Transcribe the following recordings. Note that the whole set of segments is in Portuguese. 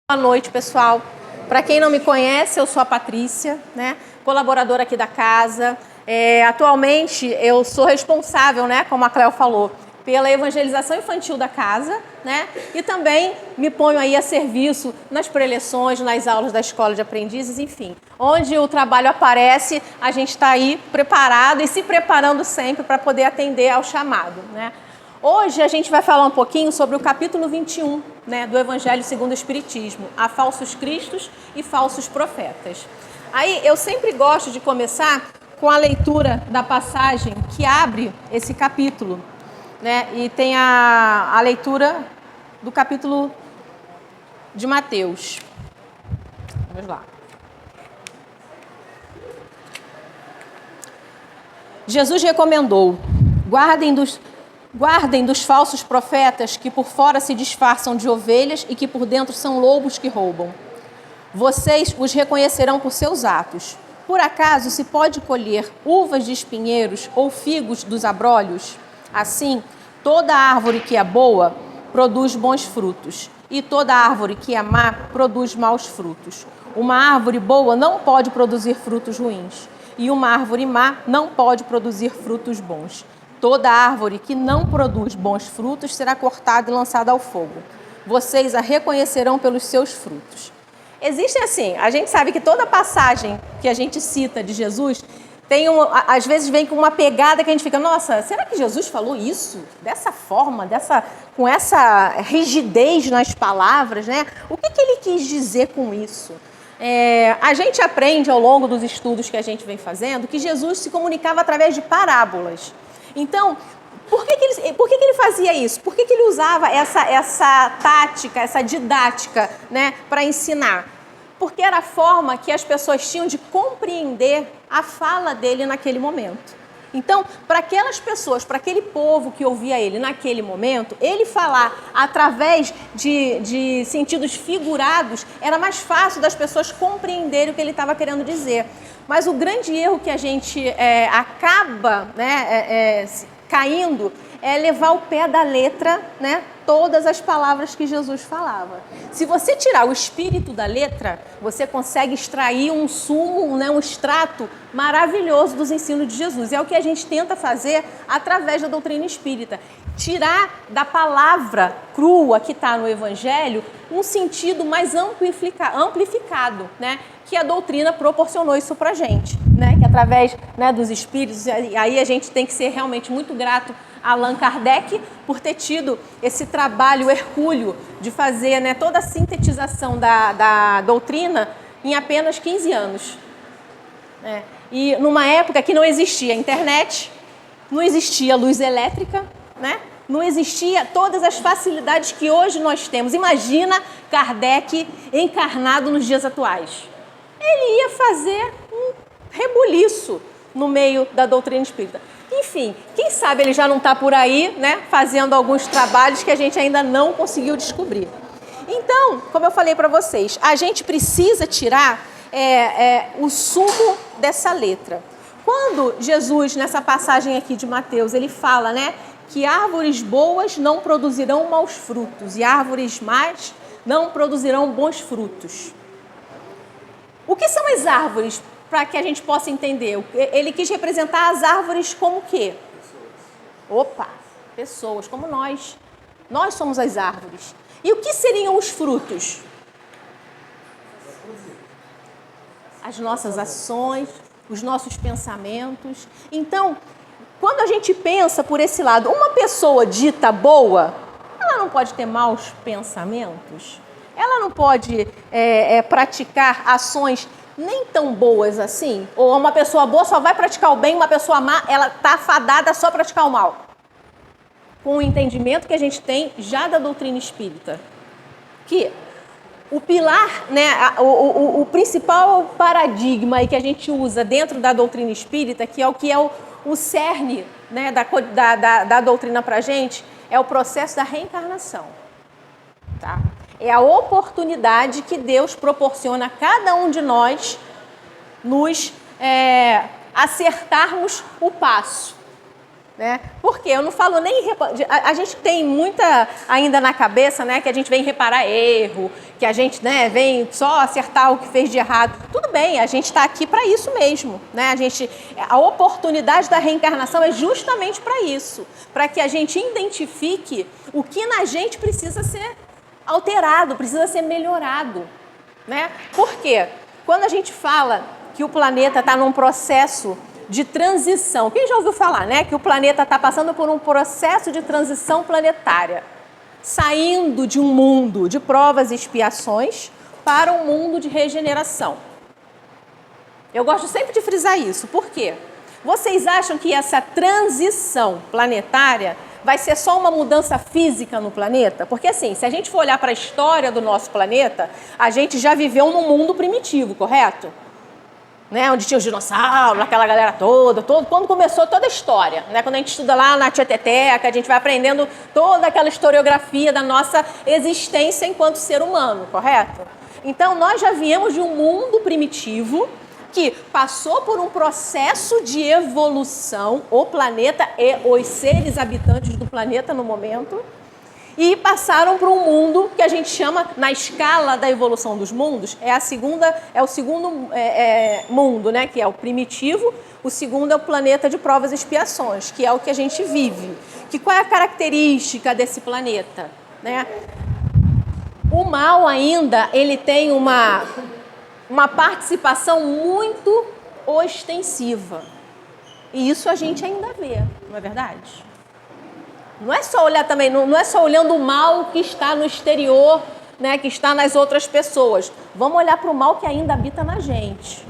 Boa noite, pessoal. Para quem não me conhece, eu sou a Patrícia, né? Colaboradora aqui da casa. Atualmente, eu sou responsável, né, como a Cléo falou, pela evangelização infantil da casa, né? E também me ponho aí a serviço nas preleções, nas aulas da Escola de Aprendizes, enfim. Onde o trabalho aparece, a gente está aí preparado e se preparando sempre para poder atender ao chamado, né? Hoje a gente vai falar um pouquinho sobre o capítulo 21, né, do Evangelho segundo o Espiritismo, há falsos cristos e falsos profetas. Aí eu sempre gosto de começar com a leitura da passagem que abre esse capítulo, né, e tem a leitura do capítulo de Mateus. Vamos lá. Jesus recomendou: Guardem dos falsos profetas que por fora se disfarçam de ovelhas e que por dentro são lobos que roubam. Vocês os reconhecerão por seus atos. Por acaso se pode colher uvas de espinheiros ou figos dos abrolhos? Assim, toda árvore que é boa produz bons frutos, e toda árvore que é má produz maus frutos. Uma árvore boa não pode produzir frutos ruins, e uma árvore má não pode produzir frutos bons. Toda árvore que não produz bons frutos será cortada e lançada ao fogo. Vocês a reconhecerão pelos seus frutos. Existem assim, a gente sabe que toda passagem que a gente cita de Jesus às vezes vem com uma pegada que a gente fica, nossa, será que Jesus falou isso? Dessa forma, com essa rigidez nas palavras, né? O que ele quis dizer com isso? A gente aprende ao longo dos estudos que a gente vem fazendo que Jesus se comunicava através de parábolas. Então, por que ele fazia isso? Por que ele usava essa tática, essa didática, né, para ensinar? Porque era a forma que as pessoas tinham de compreender a fala dele naquele momento. Então, para aquelas pessoas, para aquele povo que ouvia ele naquele momento, ele falar através de sentidos figurados, era mais fácil das pessoas compreenderem o que ele estava querendo dizer. Mas o grande erro que a gente acaba, né, caindo é levar ao pé da letra, né, todas as palavras que Jesus falava. Se você tirar o espírito da letra, você consegue extrair um sumo, né, um extrato maravilhoso dos ensinos de Jesus. É o que a gente tenta fazer através da doutrina espírita. Tirar da palavra crua que está no Evangelho um sentido mais amplificado, né? Que a doutrina proporcionou isso para a gente, né? Que através, né, dos espíritos, e aí a gente tem que ser realmente muito grato a Allan Kardec por ter tido esse trabalho hercúleo de fazer, né, toda a sintetização da doutrina em apenas 15 anos. E numa época que não existia internet, não existia luz elétrica, né? Não existia todas as facilidades que hoje nós temos. Imagina Kardec encarnado nos dias atuais. Ele ia fazer um rebuliço no meio da doutrina espírita. Enfim, quem sabe ele já não está por aí, né, fazendo alguns trabalhos que a gente ainda não conseguiu descobrir. Então, como eu falei para vocês, a gente precisa tirar o sumo dessa letra. Quando Jesus, nessa passagem aqui de Mateus, ele fala, né, que árvores boas não produzirão maus frutos e árvores más não produzirão bons frutos. O que são as árvores, para que a gente possa entender? Ele quis representar as árvores como o quê? Pessoas como nós. Nós somos as árvores. E o que seriam os frutos? As nossas ações, os nossos pensamentos. Então, quando a gente pensa por esse lado, uma pessoa dita boa, ela não pode ter maus pensamentos? Ela não pode praticar ações nem tão boas assim? Ou uma pessoa boa só vai praticar o bem, uma pessoa má, ela está fadada só a praticar o mal? Com o entendimento que a gente tem já da doutrina espírita. Que o pilar, né, o principal paradigma aí que a gente usa dentro da doutrina espírita, que é o cerne, né, da doutrina para a gente, é o processo da reencarnação. Tá? É a oportunidade que Deus proporciona a cada um de nós nos acertarmos o passo. Né? Porque eu não falo nem... A gente tem muita ainda na cabeça, né, que a gente vem reparar erro, que a gente, né, vem só acertar o que fez de errado. Tudo bem, a gente está aqui para isso mesmo. Né? A oportunidade da reencarnação é justamente para isso. Para que a gente identifique o que na gente precisa ser alterado, precisa ser melhorado. Né? Por quê? Quando a gente fala que o planeta está num processo de transição. Quem já ouviu falar, né? Que o planeta está passando por um processo de transição planetária, saindo de um mundo de provas e expiações para um mundo de regeneração. Eu gosto sempre de frisar isso. Por quê? Vocês acham que essa transição planetária vai ser só uma mudança física no planeta? Porque assim, se a gente for olhar para a história do nosso planeta, a gente já viveu num mundo primitivo, correto? Né, onde tinha os dinossauros, aquela galera toda, quando começou toda a história, né, quando a gente estuda lá na Tieteteca, a gente vai aprendendo toda aquela historiografia da nossa existência enquanto ser humano, correto? Então, nós já viemos de um mundo primitivo que passou por um processo de evolução, o planeta e os seres habitantes do planeta no momento, e passaram para um mundo que a gente chama, na escala da evolução dos mundos, é o segundo mundo, né? Que é o primitivo. O segundo é o planeta de provas e expiações, que é o que a gente vive. Qual é a característica desse planeta? Né? O mal ainda, ele tem uma participação muito ostensiva. E isso a gente ainda vê, não é verdade? Não é só olhar também, não é só olhando o mal que está no exterior, né, que está nas outras pessoas. Vamos olhar para o mal que ainda habita na gente.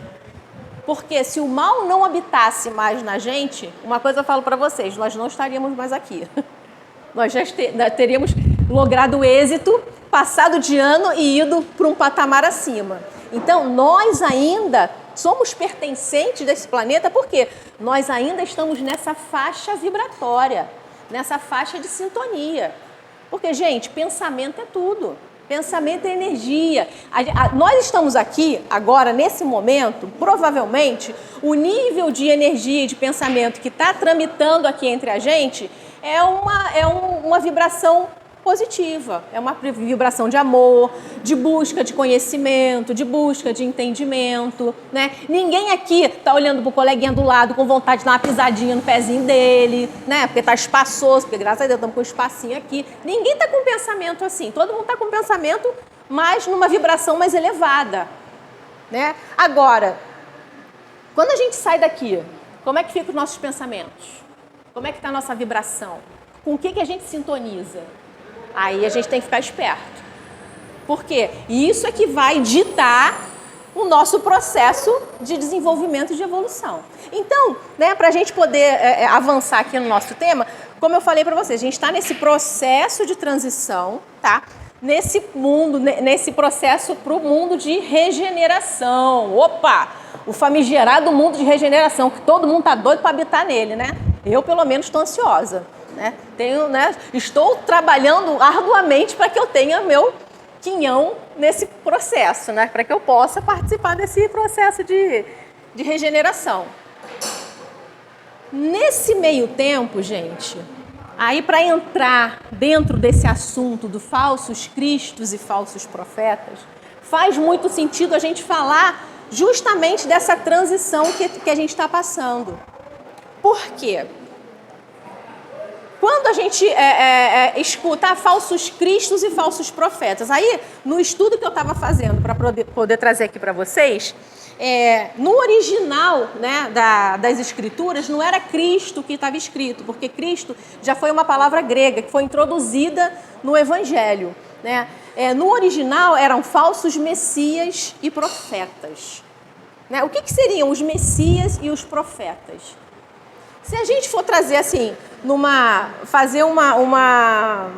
Porque se o mal não habitasse mais na gente, uma coisa eu falo para vocês, nós não estaríamos mais aqui. Nós já teríamos logrado êxito, passado de ano e ido para um patamar acima. Então, nós ainda somos pertencentes desse planeta porque nós ainda estamos nessa faixa vibratória, nessa faixa de sintonia. Porque, gente, pensamento é tudo. Pensamento é energia. Nós estamos aqui, agora, nesse momento, provavelmente, o nível de energia e de pensamento que está tramitando aqui entre a gente é uma vibração positiva. É uma vibração de amor, de busca de conhecimento, de busca de entendimento, né? Ninguém aqui está olhando para o coleguinha do lado com vontade de dar uma pisadinha no pezinho dele, né? Porque está espaçoso, porque graças a Deus estamos com um espacinho aqui. Ninguém está com um pensamento assim. Todo mundo está com um pensamento mais numa vibração mais elevada, né? Agora, quando a gente sai daqui, como é que ficam os nossos pensamentos? Como é que está a nossa vibração? Com o que a gente sintoniza? Aí a gente tem que ficar esperto. Por quê? Isso é que vai ditar o nosso processo de desenvolvimento e de evolução. Então, né, para a gente poder avançar aqui no nosso tema, como eu falei para vocês, a gente está nesse processo de transição, tá? Nesse mundo, nesse processo para o mundo de regeneração. Opa! O famigerado mundo de regeneração, que todo mundo está doido para habitar nele, né? Eu, pelo menos, estou ansiosa. Né? Estou trabalhando arduamente para que eu tenha meu quinhão nesse processo, né? Para que eu possa participar desse processo de regeneração. Nesse meio tempo, gente, aí para entrar dentro desse assunto do falsos cristos e falsos profetas, faz muito sentido a gente falar justamente dessa transição que a gente está passando. Por quê? Quando a gente escuta falsos cristos e falsos profetas, aí no estudo que eu estava fazendo para poder trazer aqui para vocês, no original, né, das escrituras não era Cristo que estava escrito, porque Cristo já foi uma palavra grega que foi introduzida no Evangelho. Né? No original eram falsos messias e profetas. Né? O que seriam os messias e os profetas? Se a gente for trazer assim, fazer uma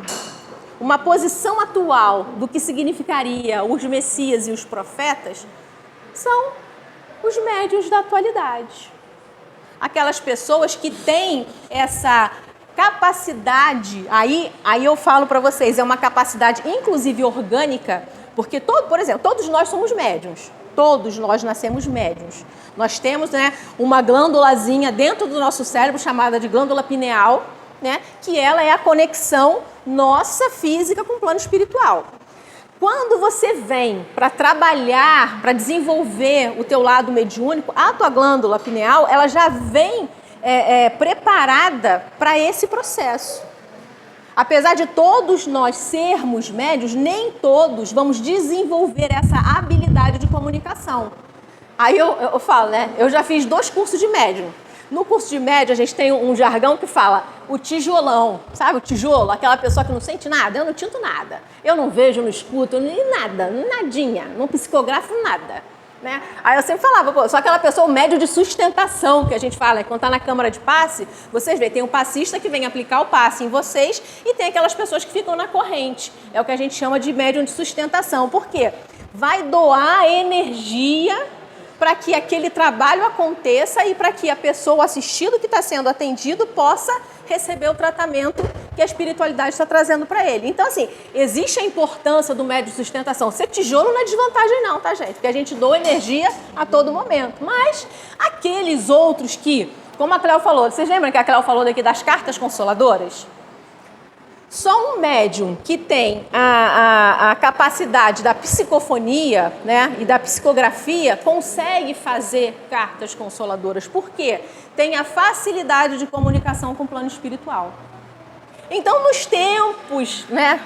posição atual do que significaria os messias e os profetas, são os médiuns da atualidade. Aquelas pessoas que têm essa capacidade, aí eu falo para vocês, é uma capacidade inclusive orgânica, porque por exemplo, todos nós somos médiuns. todos nós nascemos médiuns. Nós temos, né, uma glândulazinha dentro do nosso cérebro chamada de glândula pineal, né, que ela é a conexão nossa física com o plano espiritual. Quando você vem para trabalhar, para desenvolver o teu lado mediúnico, a tua glândula pineal, ela já vem preparada para esse processo. Apesar de todos nós sermos médiuns, nem todos vamos desenvolver essa habilidade de comunicação. Aí eu falo, né? Eu já fiz 2 cursos de médium. No curso de médium, a gente tem um jargão que fala o tijolão, sabe? O tijolo, aquela pessoa que não sente nada. Eu não tinto nada. Eu não vejo, não escuto, nem nada, nadinha. Não psicografo nada. Né? Aí eu sempre falava, pô, só aquela pessoa, o médio de sustentação que a gente fala, quando está na câmara de passe, vocês veem, tem um passista que vem aplicar o passe em vocês e tem aquelas pessoas que ficam na corrente. É o que a gente chama de médium de sustentação. Por quê? Vai doar energia para que aquele trabalho aconteça e para que a pessoa, o assistido que está sendo atendido, possa receber o tratamento que a espiritualidade está trazendo para ele. Então, assim, existe a importância do médium de sustentação. Ser tijolo não é desvantagem não, tá, gente? Porque a gente doa energia a todo momento. Mas aqueles outros que, como a Cléo falou, vocês lembram que a Cléo falou daqui das cartas consoladoras? Só um médium que tem a capacidade da psicofonia, né, e da psicografia consegue fazer cartas consoladoras. Por quê? Tem a facilidade de comunicação com o plano espiritual. Então, nos tempos, né,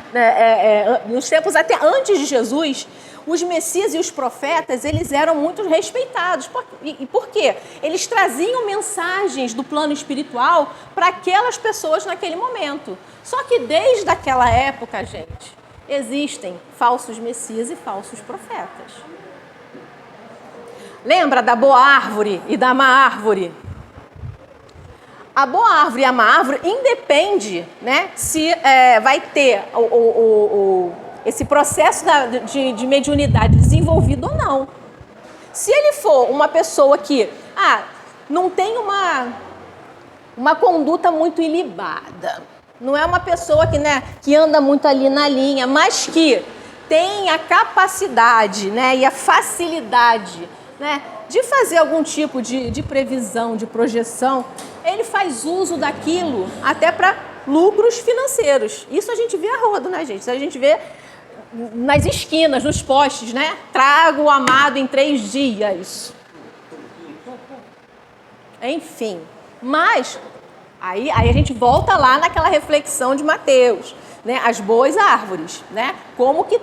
nos tempos até antes de Jesus, os messias e os profetas, eles eram muito respeitados. E por quê? Eles traziam mensagens do plano espiritual para aquelas pessoas naquele momento. Só que desde aquela época, gente, existem falsos messias e falsos profetas. Lembra da boa árvore e da má árvore? A boa árvore e a má árvore independe, né, se vai ter esse processo de mediunidade desenvolvido ou não. Se ele for uma pessoa que não tem uma conduta muito ilibada, não é uma pessoa que, né, que anda muito ali na linha, mas que tem a capacidade, né, e a facilidade, né, de fazer algum tipo de previsão, de projeção, ele faz uso daquilo até para lucros financeiros. Isso a gente vê a rodo, né, gente? Isso a gente vê nas esquinas, nos postes, né? Trago o amado em 3 dias. Enfim, mas aí a gente volta lá naquela reflexão de Mateus, né? As boas árvores, né? Como que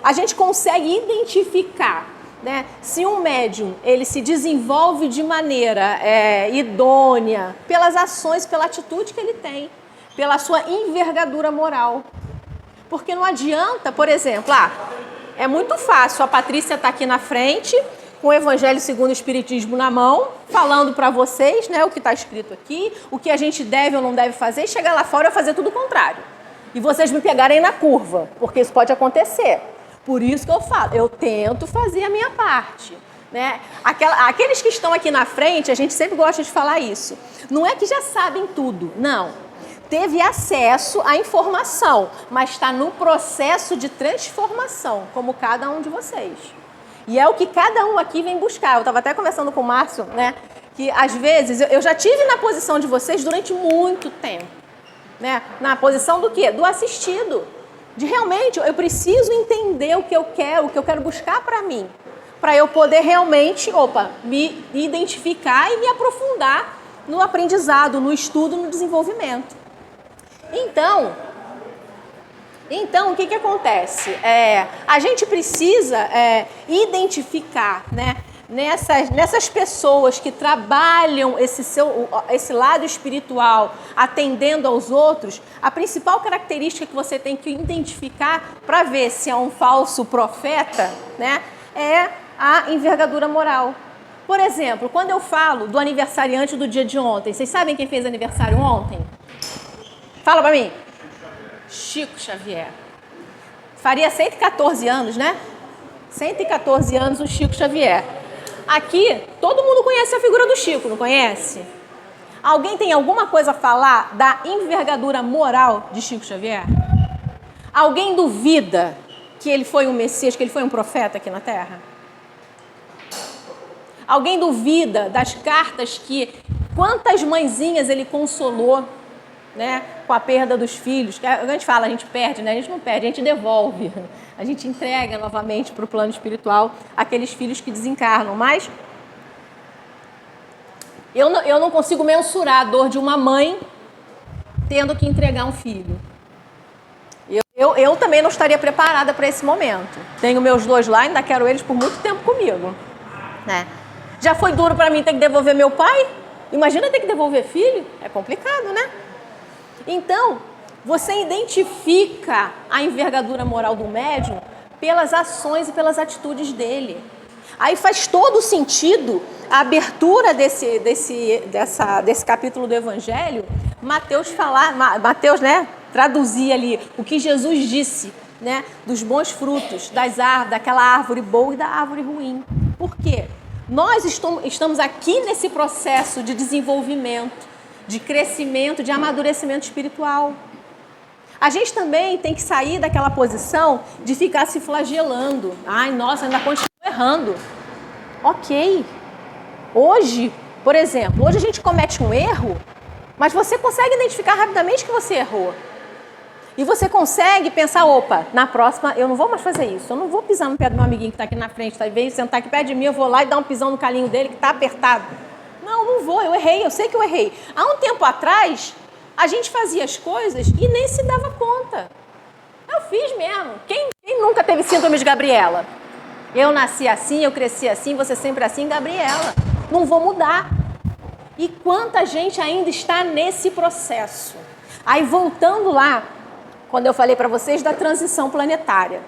a gente consegue identificar, né? Se um médium ele se desenvolve de maneira idônea pelas ações, pela atitude que ele tem, pela sua envergadura moral. Porque não adianta, por exemplo, é muito fácil a Patrícia estar aqui na frente, com o Evangelho segundo o Espiritismo na mão, falando para vocês, né, o que está escrito aqui, o que a gente deve ou não deve fazer, e chegar lá fora e fazer tudo o contrário. E vocês me pegarem na curva, porque isso pode acontecer. Por isso que eu falo, eu tento fazer a minha parte. Né? Aqueles que estão aqui na frente, a gente sempre gosta de falar isso. Não é que já sabem tudo, não. Teve acesso à informação, mas está no processo de transformação, como cada um de vocês. E é o que cada um aqui vem buscar. Eu estava até conversando com o Márcio, né? Que às vezes eu já tive na posição de vocês durante muito tempo. Né? Na posição do quê? Do assistido. De realmente, eu preciso entender o que eu quero buscar para mim. Para eu poder realmente, me identificar e me aprofundar no aprendizado, no estudo, no desenvolvimento. Então, o que acontece? A gente precisa identificar, né, nessas pessoas que trabalham esse lado espiritual, atendendo aos outros, a principal característica que você tem que identificar para ver se é um falso profeta, né, é a envergadura moral. Por exemplo, quando eu falo do aniversariante do dia de ontem, vocês sabem quem fez aniversário ontem? Fala pra mim. Chico Xavier. Faria 114 anos, né? 114 anos o Chico Xavier. Aqui, todo mundo conhece a figura do Chico, não conhece? Alguém tem alguma coisa a falar da envergadura moral de Chico Xavier? Alguém duvida que ele foi um Messias, que ele foi um profeta aqui na Terra? Alguém duvida das cartas que quantas mãezinhas ele consolou, né, com a perda dos filhos? A gente fala, a gente perde, né? A gente não perde, a gente devolve. A gente entrega novamente para o plano espiritual aqueles filhos que desencarnam. Mas eu não consigo mensurar a dor de uma mãe tendo que entregar um filho. Eu também não estaria preparada para esse momento. Tenho meus 2 lá, ainda quero eles por muito tempo comigo, né? Já foi duro para mim ter que devolver meu pai? Imagina ter que devolver filho? É complicado, né? Então, você identifica a envergadura moral do médium pelas ações e pelas atitudes dele. Aí faz todo sentido a abertura desse capítulo do Evangelho, Mateus, né, traduzir ali o que Jesus disse, né, dos bons frutos, daquela árvore boa e da árvore ruim. Por quê? Nós estamos aqui nesse processo de desenvolvimento, de crescimento, de amadurecimento espiritual. A gente também tem que sair daquela posição de ficar se flagelando. Ai, nossa, ainda continuo errando. Ok. Hoje, por exemplo, hoje a gente comete um erro, mas você consegue identificar rapidamente que você errou. E você consegue pensar, opa, na próxima eu não vou mais fazer isso. Eu não vou pisar no pé do meu amiguinho que está aqui na frente, tá? Em vez de sentar aqui perto de mim, eu vou lá e dar um pisão no calinho dele que está apertado. Não vou, eu errei, eu sei que eu errei. Há um tempo atrás, a gente fazia as coisas e nem se dava conta. Eu fiz mesmo. Quem nunca teve síndrome de Gabriela? Eu nasci assim, eu cresci assim, você sempre assim, Gabriela. Não vou mudar. E quanta gente ainda está nesse processo. Aí voltando lá, quando eu falei para vocês da transição planetária.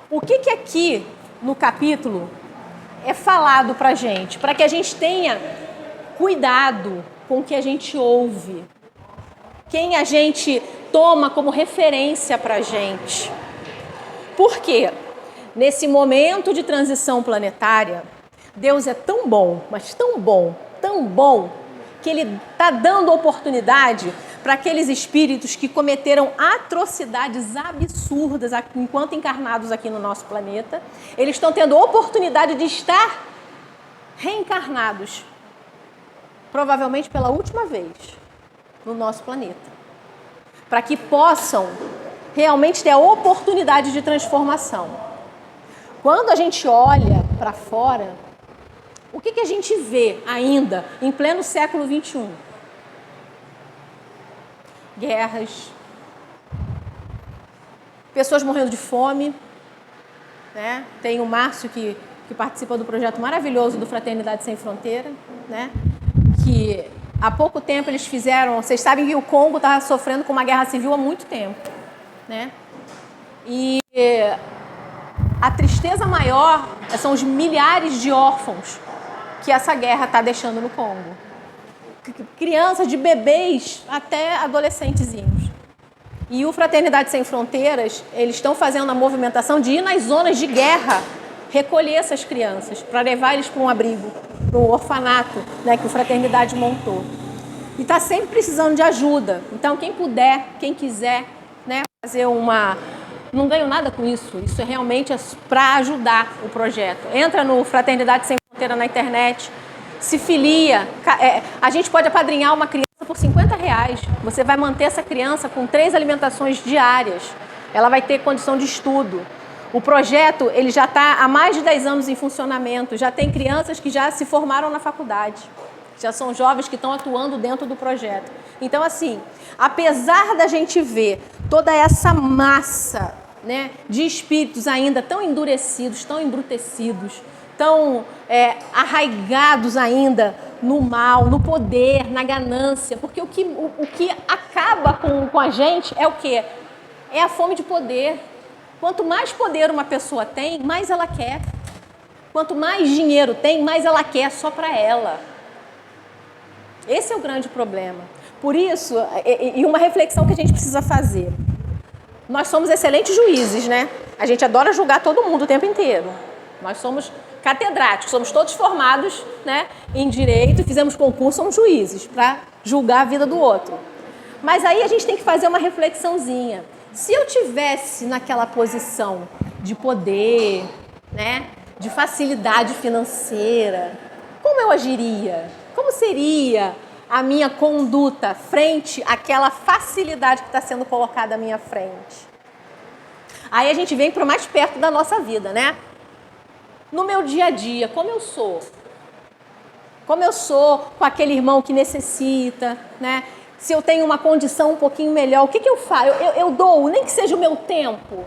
O que aqui no capítulo é falado para a gente? Para que a gente tenha cuidado com o que a gente ouve. Quem a gente toma como referência para a gente. Por quê? Nesse momento de transição planetária, Deus é tão bom, mas tão bom, que Ele está dando oportunidade para aqueles espíritos que cometeram atrocidades absurdas enquanto encarnados aqui no nosso planeta. Eles estão tendo oportunidade de estar reencarnados, provavelmente pela última vez, no nosso planeta, para que possam realmente ter a oportunidade de transformação. Quando a gente olha para fora, o que a gente vê ainda em pleno século XXI? Guerras, pessoas morrendo de fome, né? Tem o Márcio que participa do projeto maravilhoso do Fraternidade Sem Fronteira, né? Que há pouco tempo eles fizeram... Vocês sabem que o Congo estava sofrendo com uma guerra civil há muito tempo, né? E a tristeza maior são os milhares de órfãos que essa guerra está deixando no Congo. Crianças, de bebês até adolescentezinhos. E o Fraternidade Sem Fronteiras, eles estão fazendo a movimentação de ir nas zonas de guerra, recolher essas crianças, para levar eles para um abrigo, para um orfanato, né, que o Fraternidade montou. E está sempre precisando de ajuda. Então, quem puder, quem quiser, né, fazer uma... Não ganho nada com isso. Isso é realmente para ajudar o projeto. Entra no Fraternidade Sem Fronteira na internet, se filia. A gente pode apadrinhar uma criança por R$50. Você vai manter essa criança com 3 alimentações diárias. Ela vai ter condição de estudo. O projeto ele já está há mais de 10 anos em funcionamento. Já tem crianças que já se formaram na faculdade. Já são jovens que estão atuando dentro do projeto. Então, assim, apesar da gente ver toda essa massa, né, de espíritos ainda tão endurecidos, tão embrutecidos, tão arraigados ainda no mal, no poder, na ganância, porque o que acaba com a gente é o quê? É a fome de poder. Quanto mais poder uma pessoa tem, mais ela quer. Quanto mais dinheiro tem, mais ela quer só para ela. Esse é o grande problema. Por isso, e uma reflexão que a gente precisa fazer. Nós somos excelentes juízes, né? A gente adora julgar todo mundo o tempo inteiro. Nós somos catedráticos, somos todos formados, né, em direito, fizemos concurso, somos juízes para julgar a vida do outro. Mas aí a gente tem que fazer uma reflexãozinha. Se eu tivesse naquela posição de poder, né, de facilidade financeira, como eu agiria? Como seria a minha conduta frente àquela facilidade que está sendo colocada à minha frente? Aí a gente vem para o mais perto da nossa vida, né? No meu dia a dia, como eu sou? Como eu sou com aquele irmão que necessita, né? Se eu tenho uma condição um pouquinho melhor, o que eu faço? Eu dou, nem que seja o meu tempo.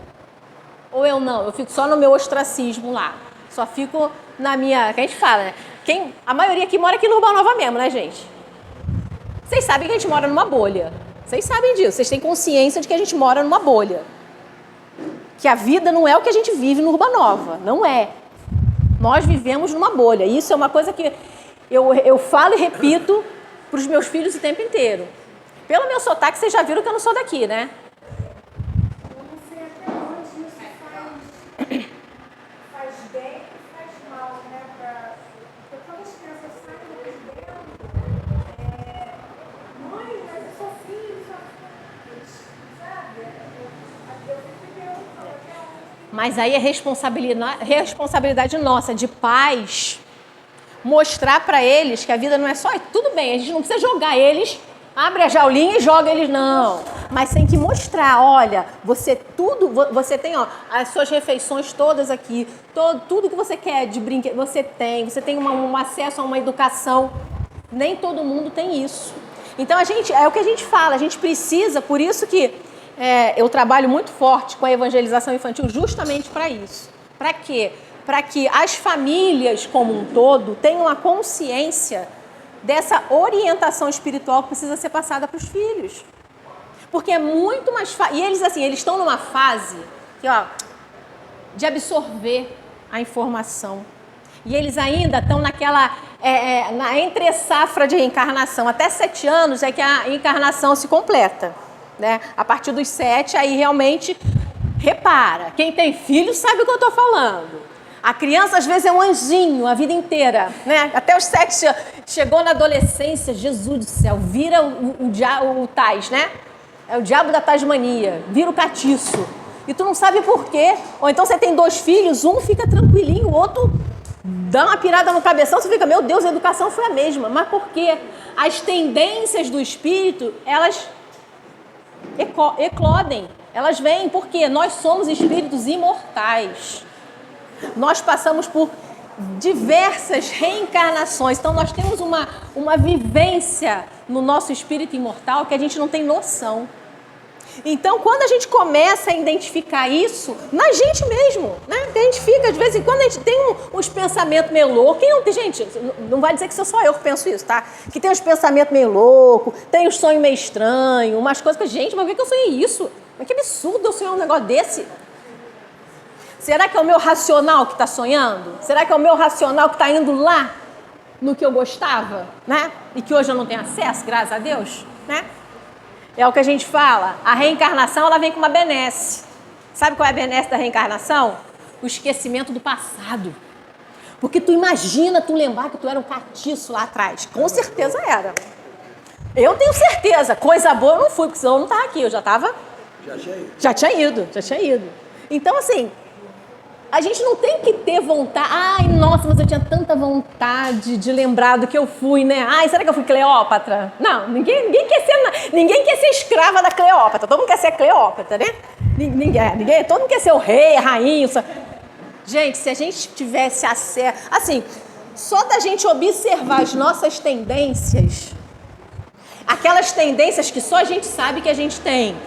Ou eu não, eu fico só no meu ostracismo lá. Só fico na minha... Que a gente fala, né? A maioria aqui mora aqui no Urbanova Nova mesmo, né, gente? Vocês sabem que a gente mora numa bolha. Vocês sabem disso. Vocês têm consciência de que a gente mora numa bolha. Que a vida não é o que a gente vive no Urbanova. Não é. Nós vivemos numa bolha. Isso é uma coisa que eu falo e repito para os meus filhos o tempo inteiro. Pelo meu sotaque, vocês já viram que eu não sou daqui, né? Eu não sei até onde isso faz bem e faz mal, né? Porque quando as crianças saem de dentro, mãe, mas eu sou filho, sabe? Eu fico perguntando até onde. Mas aí é responsabilidade nossa, de pais, mostrar para eles que a vida não é só... Tudo bem, a gente não precisa jogar eles, abre a jaulinha e joga eles, não. Mas tem que mostrar, olha, você tem ó, as suas refeições todas aqui, tudo que você quer de brinquedo, você tem um acesso a uma educação. Nem todo mundo tem isso. Então, é o que a gente fala, a gente precisa, por isso que eu trabalho muito forte com a evangelização infantil justamente para isso. Para quê? Para que as famílias como um todo tenham a consciência dessa orientação espiritual que precisa ser passada para os filhos. Porque é muito mais fácil. E eles, assim, eles estão numa fase que, ó, de absorver a informação. E eles ainda estão naquela na entre-safra de reencarnação. Até 7 anos é que a encarnação se completa, né? A partir dos 7, aí realmente repara. Quem tem filho sabe o que eu estou falando. A criança, às vezes, é um anjinho a vida inteira, né? Até os 7 chegou na adolescência, Jesus do céu, vira o Tais, né? É o diabo da Tasmania, vira o catiço. E tu não sabe por quê. Ou então você tem 2 filhos, um fica tranquilinho, o outro dá uma pirada no cabeção, você fica, meu Deus, a educação foi a mesma. Mas por quê? As tendências do espírito, elas eclodem, elas vêm, porque nós somos espíritos imortais. Nós passamos por diversas reencarnações, então nós temos uma vivência no nosso espírito imortal que a gente não tem noção. Então, quando a gente começa a identificar isso na gente mesmo, né? Que a gente fica, de vez em quando, a gente tem uns pensamentos meio loucos. Quem não tem, gente, não vai dizer que sou só eu que penso isso, tá? Que tem uns pensamentos meio loucos, tem uns sonhos meio estranhos, umas coisas que, gente, mas por que eu sonhei isso? Mas que absurdo eu sonhar um negócio desse. Será que é o meu racional que está sonhando? Será que é o meu racional que está indo lá no que eu gostava, né? E que hoje eu não tenho acesso, graças a Deus, né? É o que a gente fala. A reencarnação, ela vem com uma benesse. Sabe qual é a benesse da reencarnação? O esquecimento do passado. Porque tu imagina, tu lembrar que tu era um catiço lá atrás. Com certeza era. Eu tenho certeza. Coisa boa eu não fui, porque senão eu não estava aqui. Eu já estava... Já tinha ido. Então, assim... A gente não tem que ter vontade. Ai, nossa, mas eu tinha tanta vontade de lembrar do que eu fui, né? Ai, será que eu fui Cleópatra? Não, ninguém quer ser escrava da Cleópatra. Todo mundo quer ser Cleópatra, né? Todo mundo quer ser o rei, a rainha. Gente, se a gente tivesse acesso... Assim, só da gente observar as nossas tendências, aquelas tendências que só a gente sabe que a gente tem,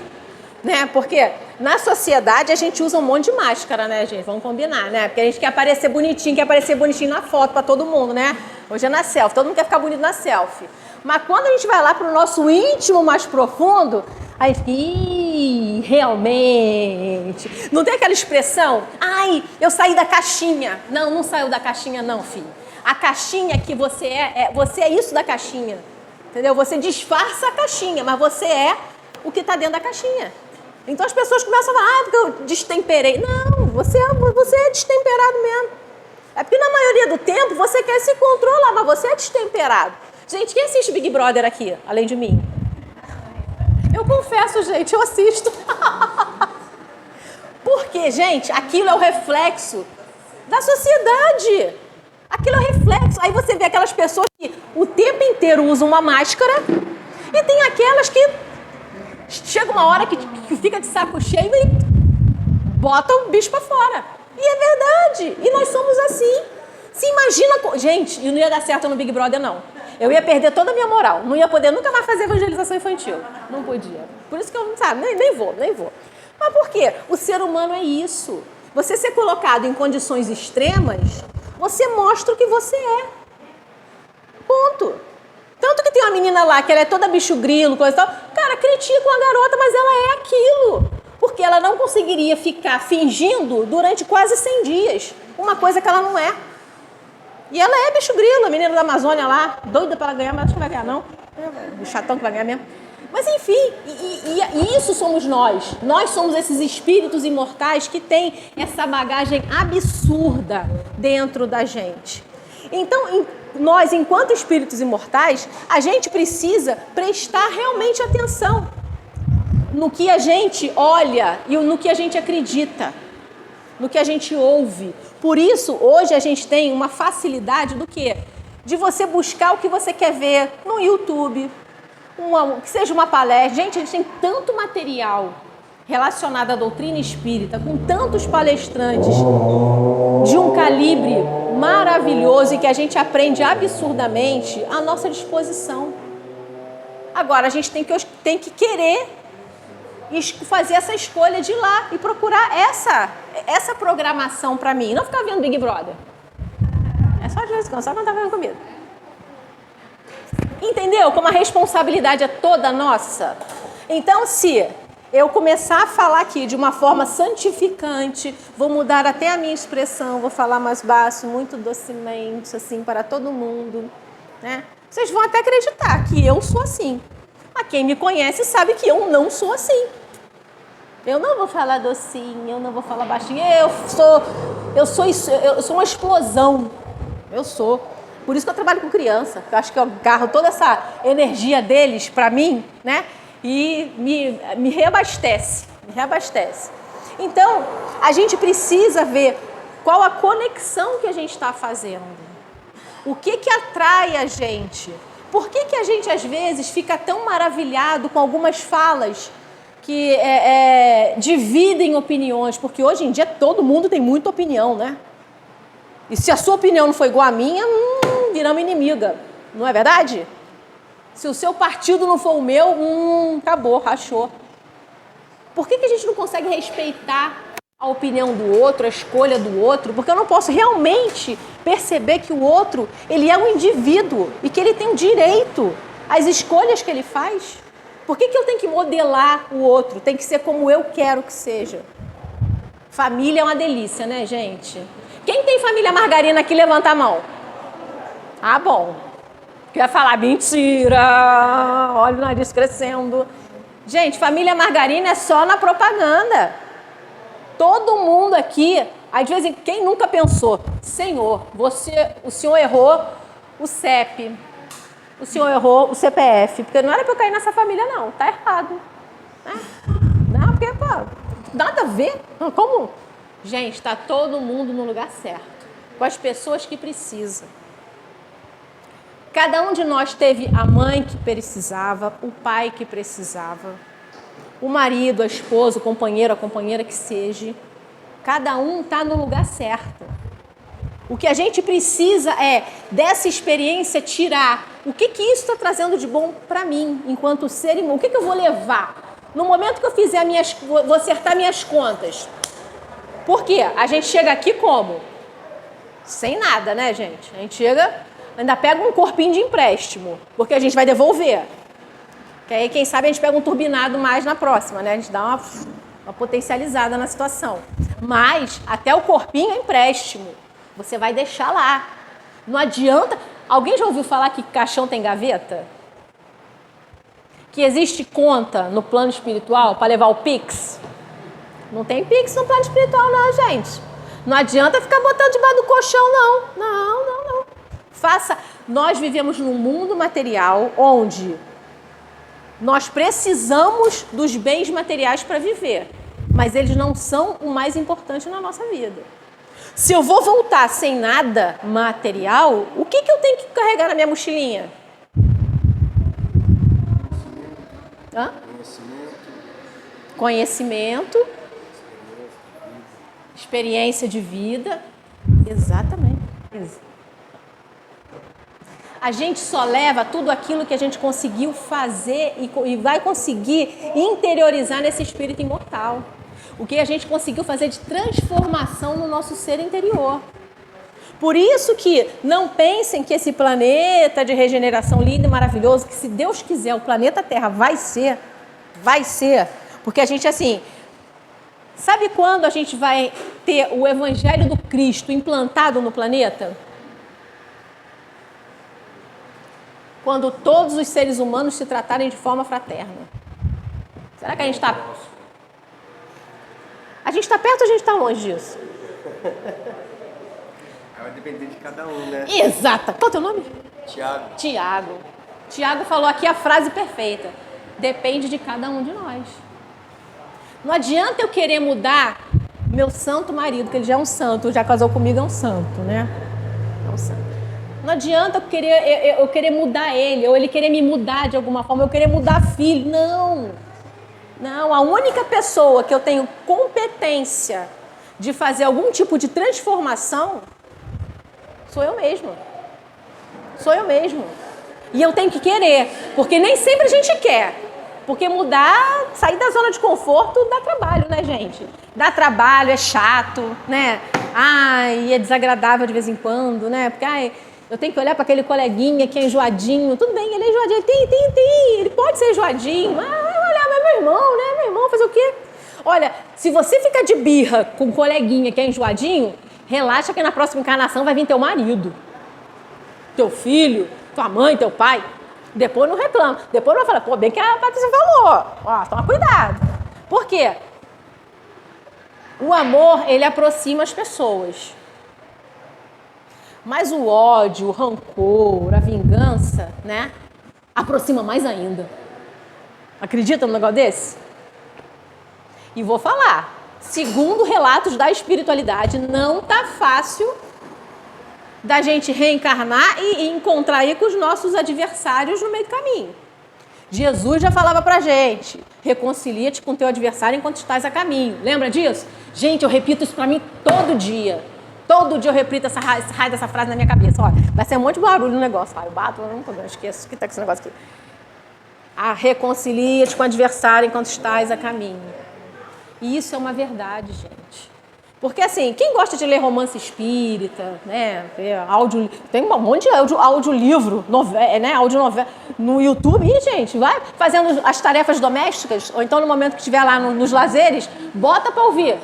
né? Porque na sociedade a gente usa um monte de máscara, né, gente? Vamos combinar, né? Porque a gente quer aparecer bonitinho na foto para todo mundo, né? Hoje é na selfie, todo mundo quer ficar bonito na selfie. Mas quando a gente vai lá para o nosso íntimo mais profundo, aí fica, realmente. Não tem aquela expressão, ai, eu saí da caixinha. Não saiu da caixinha não, filho. A caixinha que você você é isso da caixinha, entendeu? Você disfarça a caixinha, mas você é o que está dentro da caixinha. Então as pessoas começam a falar, porque eu destemperei. Não, você é destemperado mesmo. É porque na maioria do tempo você quer se controlar, mas você é destemperado. Gente, quem assiste Big Brother aqui, além de mim? Eu confesso, gente, eu assisto. Porque, gente, aquilo é o reflexo da sociedade. Aquilo é o reflexo. Aí você vê aquelas pessoas que o tempo inteiro usam uma máscara e tem aquelas que chega uma hora que fica de saco cheio e bota o bicho pra fora. E é verdade. E nós somos assim. Se imagina... Gente, e não ia dar certo no Big Brother, não. Eu ia perder toda a minha moral. Não ia poder nunca mais fazer evangelização infantil. Não podia. Por isso que eu, sabe, nem vou. Mas por quê? O ser humano é isso. Você ser colocado em condições extremas, você mostra o que você é. Ponto. Tanto que tem uma menina lá que ela é toda bicho grilo, coisa e tal. Cara, critica a garota, mas ela é aquilo. Porque ela não conseguiria ficar fingindo durante quase 100 dias. Uma coisa que ela não é. E ela é bicho grilo, a menina da Amazônia lá, doida para ela ganhar, mas acho que não vai ganhar, não. É o chatão que vai ganhar mesmo. Mas enfim, e isso somos nós. Nós somos esses espíritos imortais que têm essa bagagem absurda dentro da gente. Então, nós, enquanto espíritos imortais, a gente precisa prestar realmente atenção no que a gente olha e no que a gente acredita, no que a gente ouve. Por isso, hoje a gente tem uma facilidade do quê? De você buscar o que você quer ver no YouTube, que seja uma palestra. Gente, a gente tem tanto material relacionado à doutrina espírita, com tantos palestrantes de um calibre maravilhoso e que a gente aprende absurdamente à nossa disposição. Agora, a gente tem que querer fazer essa escolha de ir lá e procurar essa programação para mim. Não ficar vendo Big Brother. É só de vez em quando, só quando tá vendo comigo. Entendeu? Como a responsabilidade é toda nossa. Então, se eu começar a falar aqui de uma forma santificante, vou mudar até a minha expressão, vou falar mais baixo, muito docemente, assim, para todo mundo, né? Vocês vão até acreditar que eu sou assim. Mas quem me conhece sabe que eu não sou assim. Eu não vou falar docinho, eu não vou falar baixinho. Eu sou uma explosão. Eu sou. Por isso que eu trabalho com criança. Eu acho que eu agarro toda essa energia deles para mim, né? E me reabastece. Então, a gente precisa ver qual a conexão que a gente está fazendo. O que atrai a gente? Por que a gente, às vezes, fica tão maravilhado com algumas falas que dividem opiniões? Porque hoje em dia todo mundo tem muita opinião, né? E se a sua opinião não for igual à minha, viramos inimiga. Não é verdade? Se o seu partido não for o meu, acabou, rachou. Por que a gente não consegue respeitar a opinião do outro, a escolha do outro? Porque eu não posso realmente perceber que o outro, ele é um indivíduo e que ele tem um direito às escolhas que ele faz. Por que eu tenho que modelar o outro? Tem que ser como eu quero que seja. Família é uma delícia, né, gente? Quem tem família margarina aqui, levanta a mão. Ah, bom. Quer falar mentira, olha o nariz crescendo. Gente, família margarina é só na propaganda. Todo mundo aqui, às vezes, quem nunca pensou, Senhor, o Senhor errou o CEP, o Senhor errou o CPF, porque não era para eu cair nessa família, não, tá errado. Né? Não, porque, pô, nada a ver. Como? Gente, está todo mundo no lugar certo, com as pessoas que precisam. Cada um de nós teve a mãe que precisava, o pai que precisava, o marido, a esposa, o companheiro, a companheira que seja. Cada um está no lugar certo. O que a gente precisa é, dessa experiência, tirar o que isso está trazendo de bom para mim, enquanto ser humano. O que eu vou levar? No momento que eu fizer vou acertar minhas contas. Por quê? A gente chega aqui como? Sem nada, né, gente? A gente chega... Ainda pega um corpinho de empréstimo, porque a gente vai devolver. Que aí, quem sabe, a gente pega um turbinado mais na próxima, né? A gente dá uma potencializada na situação. Mas, até o corpinho é empréstimo. Você vai deixar lá. Não adianta... Alguém já ouviu falar que caixão tem gaveta? Que existe conta no plano espiritual para levar o Pix? Não tem Pix no plano espiritual, não, gente. Não adianta ficar botando debaixo do colchão, não. Não. Nós vivemos num mundo material onde nós precisamos dos bens materiais para viver. mas eles não são o mais importante na nossa vida. Se eu vou voltar sem nada material, o que eu tenho que carregar na minha mochilinha? Hã? Conhecimento, experiência de vida. Exatamente. A gente só leva tudo aquilo que a gente conseguiu fazer e vai conseguir interiorizar nesse espírito imortal. O que a gente conseguiu fazer de transformação no nosso ser interior. Por isso que não pensem que esse planeta de regeneração lindo e maravilhoso, que se Deus quiser o planeta Terra vai ser, porque a gente assim, sabe quando a gente vai ter o Evangelho do Cristo implantado no planeta? Quando todos os seres humanos se tratarem de forma fraterna. Será que a gente está... A gente está perto ou a gente está longe disso? Vai depender de cada um, né? Exato. Qual é o teu nome? Tiago. Tiago falou aqui a frase perfeita. Depende de cada um de nós. Não adianta eu querer mudar meu santo marido, que ele já é um santo, já casou comigo, é um santo, né? É um santo. Não adianta eu querer mudar ele, ou ele querer me mudar de alguma forma, eu querer mudar filho. Não, a única pessoa que eu tenho competência de fazer algum tipo de transformação sou eu mesma. E eu tenho que querer, porque nem sempre a gente quer. Porque mudar, sair da zona de conforto dá trabalho, né, gente? Dá trabalho, é chato, né? É desagradável de vez em quando, né? Porque, eu tenho que olhar para aquele coleguinha que é enjoadinho. Tudo bem, ele é enjoadinho, ele pode ser enjoadinho. Vai olhar, mas meu irmão, né? Meu irmão fazer o quê? Olha, se você ficar de birra com um coleguinha que é enjoadinho, relaxa que na próxima encarnação vai vir teu marido, teu filho, tua mãe, teu pai. Depois não reclama. Depois não vai falar, bem que a Patrícia falou. Toma cuidado. Por quê? O amor, ele aproxima as pessoas. Mas o ódio, o rancor, a vingança, né? Aproxima mais ainda. Acredita num negócio desse? E vou falar. Segundo relatos da espiritualidade, não tá fácil da gente reencarnar e encontrar aí com os nossos adversários no meio do caminho. Jesus já falava pra gente, reconcilia-te com teu adversário enquanto estás a caminho. Lembra disso? Gente, eu repito isso pra mim todo dia. Todo dia eu repito essa raio dessa frase na minha cabeça. Olha, vai ser um monte de barulho no negócio. Eu bato, eu esqueço que tá com esse negócio aqui. Reconcilia-te com o adversário enquanto estás a caminho. E isso é uma verdade, gente. Porque assim, quem gosta de ler romance espírita, né, tem um monte de audiolivro, audionovela no YouTube, e gente, vai fazendo as tarefas domésticas, ou então no momento que estiver lá nos lazeres, bota para ouvir.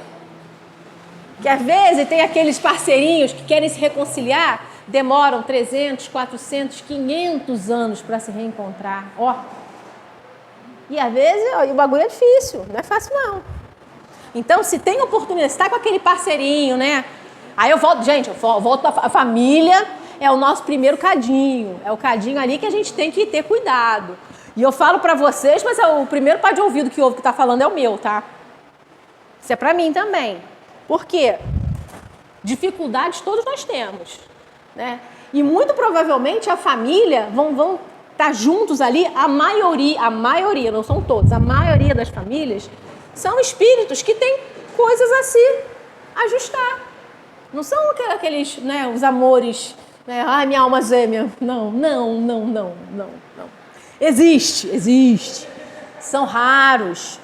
Que às vezes tem aqueles parceirinhos que querem se reconciliar, demoram 300, 400, 500 anos para se reencontrar. E às vezes o bagulho é difícil, não é fácil não. Então, se tem oportunidade, se está com aquele parceirinho, né? Aí eu volto, gente, a família é o nosso primeiro cadinho. É o cadinho ali que a gente tem que ter cuidado. E eu falo para vocês, mas o primeiro par de ouvido que ouve que está falando é o meu, tá? Isso é para mim também. Por quê? Dificuldades todos nós temos, né? E muito provavelmente a família vão estar juntos ali, a maioria, não são todos, a maioria das famílias são espíritos que têm coisas a se ajustar. Não são aqueles, né, os amores, né, minha alma gêmea. Não. Existe. São raros.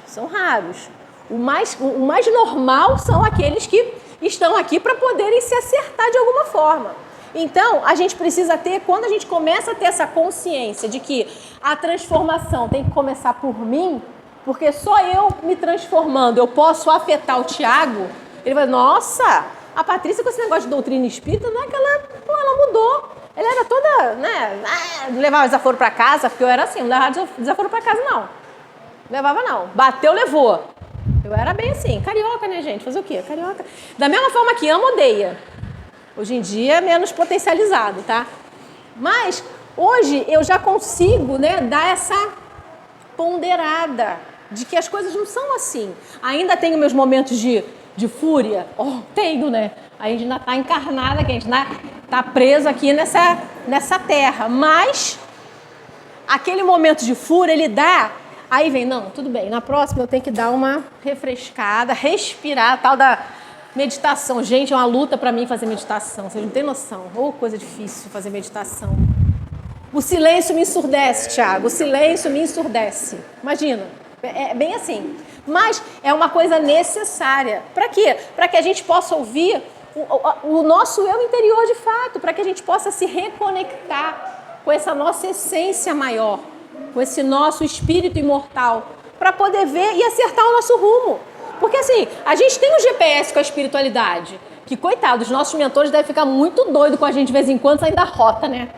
O mais normal são aqueles que estão aqui para poderem se acertar de alguma forma. Então, a gente precisa ter, quando a gente começa a ter essa consciência de que a transformação tem que começar por mim, porque só eu me transformando, eu posso afetar o Tiago. Ele vai, nossa, a Patrícia com esse negócio de doutrina espírita, não é que ela mudou. Ela era toda, né, não levava desaforo para casa, porque eu era assim, não levava desaforo para casa não. Levava não, bateu, levou. Eu era bem assim, carioca, né, gente? Fazer o quê? Carioca. Da mesma forma que ama, odeia. Hoje em dia é menos potencializado, tá? Mas hoje eu já consigo, né, dar essa ponderada. de que as coisas não são assim. Ainda tenho meus momentos de fúria? Tenho, né? A gente ainda está encarnada, que a gente está preso aqui nessa terra. Mas aquele momento de fúria, ele dá... Aí vem, não, tudo bem, na próxima eu tenho que dar uma refrescada, respirar, a tal da meditação. Gente, é uma luta para mim fazer meditação, vocês não têm noção. Coisa difícil fazer meditação. O silêncio me ensurdece, Thiago, o silêncio me ensurdece. Imagina, é bem assim. Mas é uma coisa necessária. Para quê? Para que a gente possa ouvir o nosso eu interior de fato, para que a gente possa se reconectar com essa nossa essência maior, com esse nosso espírito imortal, para poder ver e acertar o nosso rumo. Porque assim, a gente tem um GPS com a espiritualidade, que coitado, os nossos mentores devem ficar muito doidos com a gente de vez em quando, saindo da rota, né?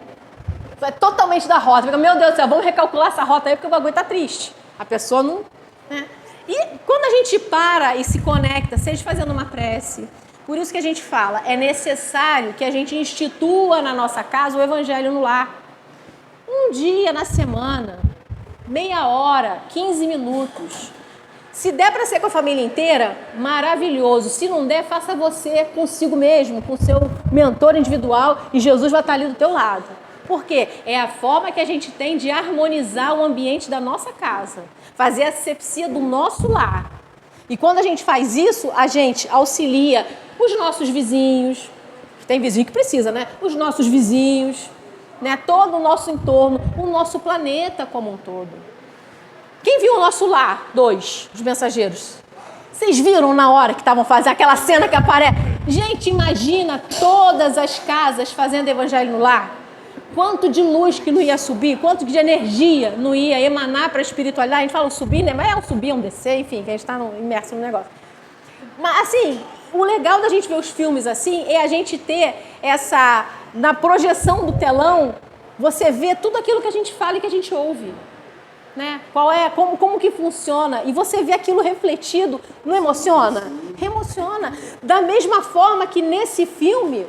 É totalmente da rota. Fica, meu Deus do céu, vamos recalcular essa rota aí porque o bagulho tá triste. A pessoa não... Né? E quando a gente para e se conecta, seja fazendo uma prece, por isso que a gente fala, é necessário que a gente institua na nossa casa o evangelho no lar. Um dia na semana, meia hora, 15 minutos. Se der para ser com a família inteira, maravilhoso. Se não der, faça você consigo mesmo, com o seu mentor individual e Jesus vai estar ali do teu lado. Por quê? É a forma que a gente tem de harmonizar o ambiente da nossa casa, fazer a asepsia do nosso lar. E quando a gente faz isso, a gente auxilia os nossos vizinhos, tem vizinho que precisa, né? Os nossos vizinhos, né? Todo o nosso entorno, o nosso planeta como um todo. Quem viu o nosso lar? 2, os mensageiros. Vocês viram na hora que estavam fazendo aquela cena que aparece? Gente, imagina todas as casas fazendo evangelho no lar. Quanto de luz que não ia subir, quanto de energia não ia emanar para a espiritualidade. A gente fala subir, né? Mas é um subir, um descer, enfim, que a gente está imerso no negócio. Mas assim, o legal da gente ver os filmes assim é a gente ter essa, na projeção do telão, você vê tudo aquilo que a gente fala e que a gente ouve. Né? Como que funciona? E você vê aquilo refletido, não emociona? Emociona. Da mesma forma que nesse filme,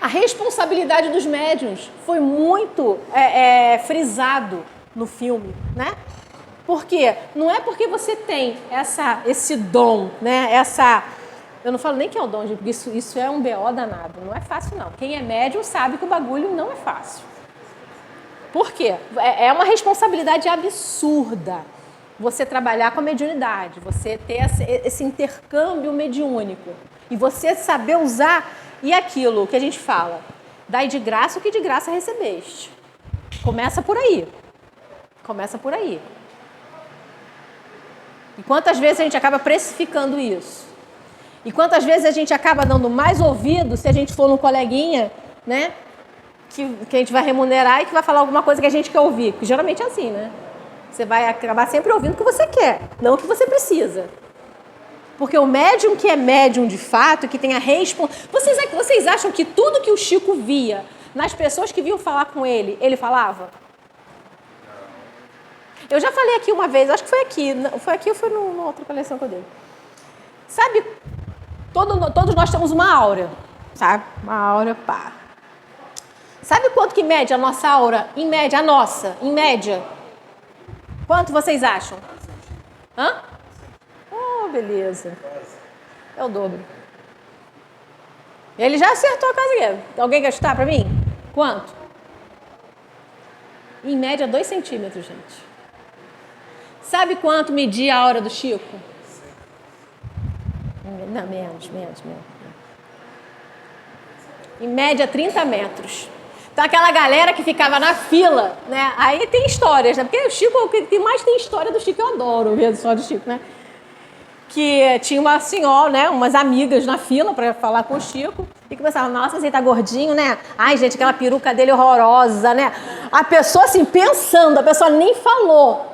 a responsabilidade dos médiuns foi muito frisado no filme, né? Por quê? Não é porque você tem esse dom, né? Eu não falo nem que é o dom, gente, porque isso é um BO danado. Não é fácil, não. Quem é médium sabe que o bagulho não é fácil. Por quê? É uma responsabilidade absurda você trabalhar com a mediunidade, você ter esse intercâmbio mediúnico e você saber usar e aquilo que a gente fala, dai de graça o que de graça recebeste. Começa por aí. Começa por aí. E quantas vezes a gente acaba precificando isso? E quantas vezes a gente acaba dando mais ouvido se a gente for num coleguinha, né? Que a gente vai remunerar e que vai falar alguma coisa que a gente quer ouvir. Porque geralmente é assim, né? Você vai acabar sempre ouvindo o que você quer, não o que você precisa. Porque o médium que é médium de fato, que tem a responsabilidade... Vocês acham que tudo que o Chico via nas pessoas que vinham falar com ele, ele falava? Eu já falei aqui uma vez, acho que foi aqui. Foi aqui ou foi numa outra coleção que eu dei? Sabe, todos nós temos uma aura, sabe? Uma aura, pá. Sabe quanto que mede a nossa aura? Em média, a nossa, em média. Quanto vocês acham? Hã? Oh, beleza. É o dobro. Ele já acertou a casinha. Alguém quer chutar pra mim? Quanto? Em média, 2 centímetros, gente. Sabe quanto media a aura do Chico? Não, menos. Em média, 30 metros. Então, aquela galera que ficava na fila, né? Aí tem histórias, né? Porque o Chico, o que mais tem história do Chico, eu adoro ver a história do Chico, né? Que tinha uma senhora, né? Umas amigas na fila para falar com o Chico e começavam, nossa, você tá gordinho, né? Ai, gente, aquela peruca dele horrorosa, né? A pessoa assim, pensando, a pessoa nem falou.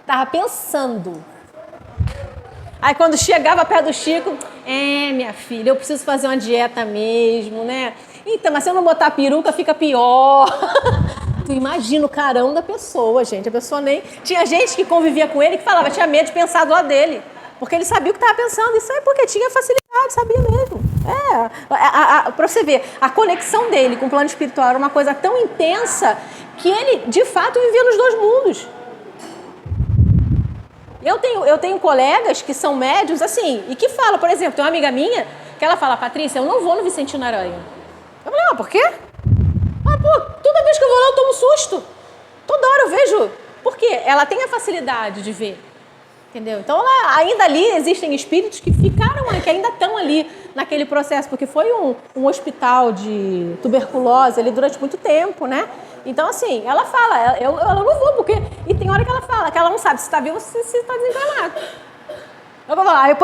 Tava pensando. Aí quando chegava perto do Chico, minha filha, eu preciso fazer uma dieta mesmo, né? Então, mas se eu não botar peruca, fica pior. Tu imagina o carão da pessoa, gente. A pessoa nem... Tinha gente que convivia com ele que falava, tinha medo de pensar do lado dele. Porque ele sabia o que estava pensando. Isso é porque tinha facilidade, sabia mesmo. Para você ver, a conexão dele com o plano espiritual era uma coisa tão intensa que ele, de fato, vivia nos 2 mundos. Eu tenho colegas que são médiums, assim, e que falam, por exemplo, tem uma amiga minha que ela fala, Patrícia, eu não vou no Vicentino Aranha. Eu falei, por quê? Toda vez que eu vou lá eu tomo susto. Toda hora eu vejo. Por quê? Ela tem a facilidade de ver. Entendeu? Então, ainda ali existem espíritos que ficaram, que ainda estão ali naquele processo, porque foi um hospital de tuberculose ali durante muito tempo, né? Então, assim, ela fala, eu não vou, porque... E tem hora que ela fala, que ela não sabe se está vivo ou se está desencarnado.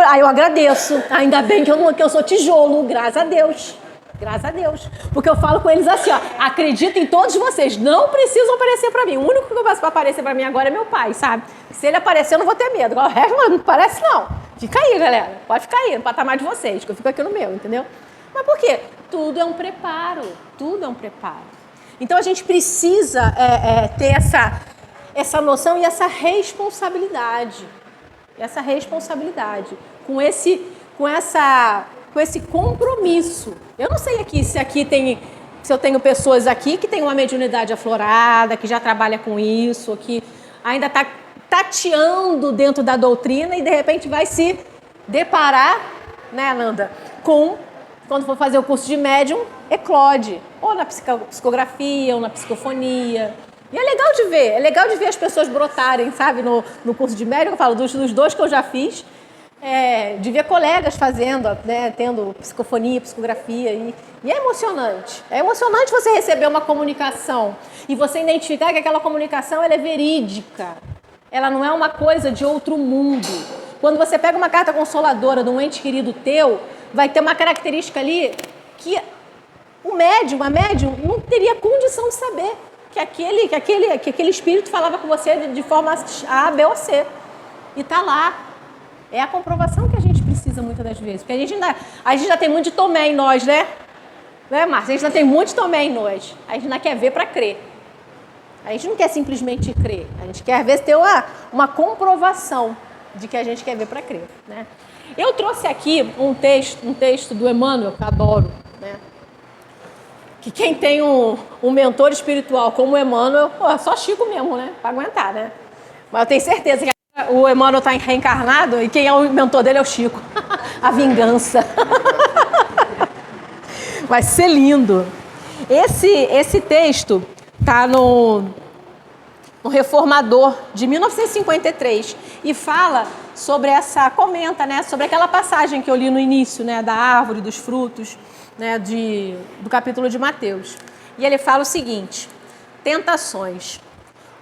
Aí eu agradeço, ainda bem que eu sou tijolo, graças a Deus. Graças a Deus. Porque eu falo com eles assim, ó, acredito em todos vocês, não precisam aparecer pra mim. O único que eu faço pra aparecer pra mim agora é meu pai, sabe? Se ele aparecer, eu não vou ter medo. Agora, o resto não aparece, não. Fica aí, galera. Pode ficar aí, no patamar de vocês, que eu fico aqui no meu, entendeu? Mas por quê? Tudo é um preparo. Tudo é um preparo. Então, a gente precisa ter essa noção e essa responsabilidade. Essa responsabilidade. Com esse compromisso. Eu não sei se eu tenho pessoas aqui que têm uma mediunidade aflorada, que já trabalha com isso, que ainda está tateando dentro da doutrina e de repente vai se deparar, né, Nanda, quando for fazer o curso de médium, eclode, ou na psicografia, ou na psicofonia. E é legal de ver as pessoas brotarem, sabe, no curso de médium. Eu falo dos 2 que eu já fiz, de ver colegas fazendo, né, tendo psicofonia, psicografia, e é emocionante. É emocionante você receber uma comunicação e você identificar que aquela comunicação ela é verídica, ela não é uma coisa de outro mundo. Quando você pega uma carta consoladora de um ente querido teu, vai ter uma característica ali que a médium não teria condição de saber que aquele espírito falava com você de forma A, B ou C. E está lá. É a comprovação que a gente precisa muitas das vezes. Porque a gente ainda tem muito de Tomé em nós, né? Né, Márcia? A gente ainda tem muito de Tomé em nós. A gente ainda quer ver para crer. A gente não quer simplesmente crer. A gente quer, às vezes, ter uma comprovação de que a gente quer ver para crer, né? Eu trouxe aqui um texto do Emmanuel, que eu adoro, né? Que quem tem um mentor espiritual como o Emmanuel, só Chico mesmo, né? Para aguentar, né? Mas eu tenho certeza que o Emmanuel está reencarnado e quem é o mentor dele é o Chico. A vingança. Vai ser lindo. Esse texto está no Reformador, de 1953, e fala sobre comenta, né, sobre aquela passagem que eu li no início, né, da árvore, dos frutos, né, do capítulo de Mateus. E ele fala o seguinte: tentações.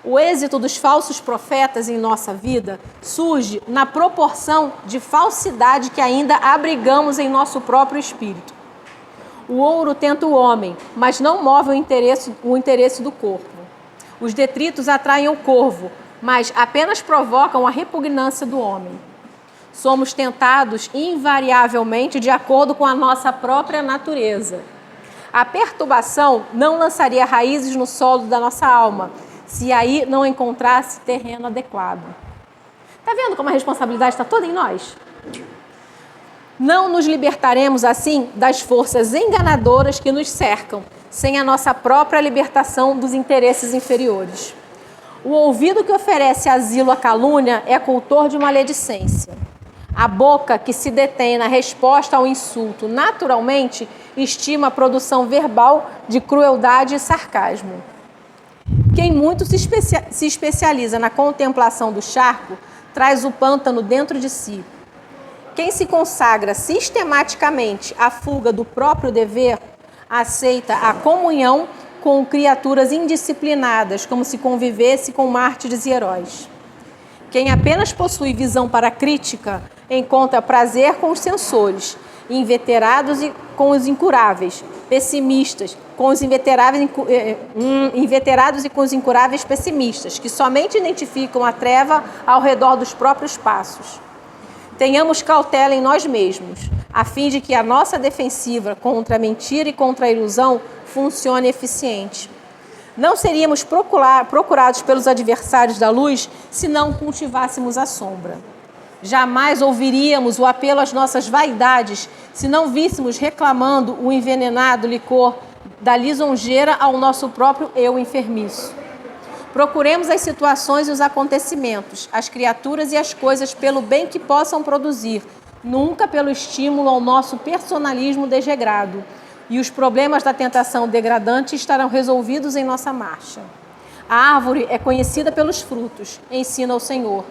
O êxito dos falsos profetas em nossa vida surge na proporção de falsidade que ainda abrigamos em nosso próprio espírito. O ouro tenta o homem, mas não move o interesse do corpo. Os detritos atraem o corvo, mas apenas provocam a repugnância do homem. Somos tentados invariavelmente de acordo com a nossa própria natureza. A perturbação não lançaria raízes no solo da nossa alma, se aí não encontrasse terreno adequado. Está vendo como a responsabilidade está toda em nós? Não nos libertaremos, assim, das forças enganadoras que nos cercam, sem a nossa própria libertação dos interesses inferiores. O ouvido que oferece asilo à calúnia é cultor de maledicência. A boca que se detém na resposta ao insulto naturalmente estima a produção verbal de crueldade e sarcasmo. Quem muito se especializa na contemplação do charco traz o pântano dentro de si. Quem se consagra sistematicamente à fuga do próprio dever aceita a comunhão com criaturas indisciplinadas, como se convivesse com mártires e heróis. Quem apenas possui visão para a crítica encontra prazer com os censores, inveterados e com os incuráveis, pessimistas, com os inveterados e com os incuráveis pessimistas, que somente identificam a treva ao redor dos próprios passos. Tenhamos cautela em nós mesmos, a fim de que a nossa defensiva contra a mentira e contra a ilusão funcione eficiente. Não seríamos procurados pelos adversários da luz se não cultivássemos a sombra. Jamais ouviríamos o apelo às nossas vaidades se não víssemos reclamando o envenenado licor da lisonjeira ao nosso próprio eu enfermiço. Procuremos as situações e os acontecimentos, as criaturas e as coisas pelo bem que possam produzir, nunca pelo estímulo ao nosso personalismo desregrado. E os problemas da tentação degradante estarão resolvidos em nossa marcha. A árvore é conhecida pelos frutos, ensina o Senhor.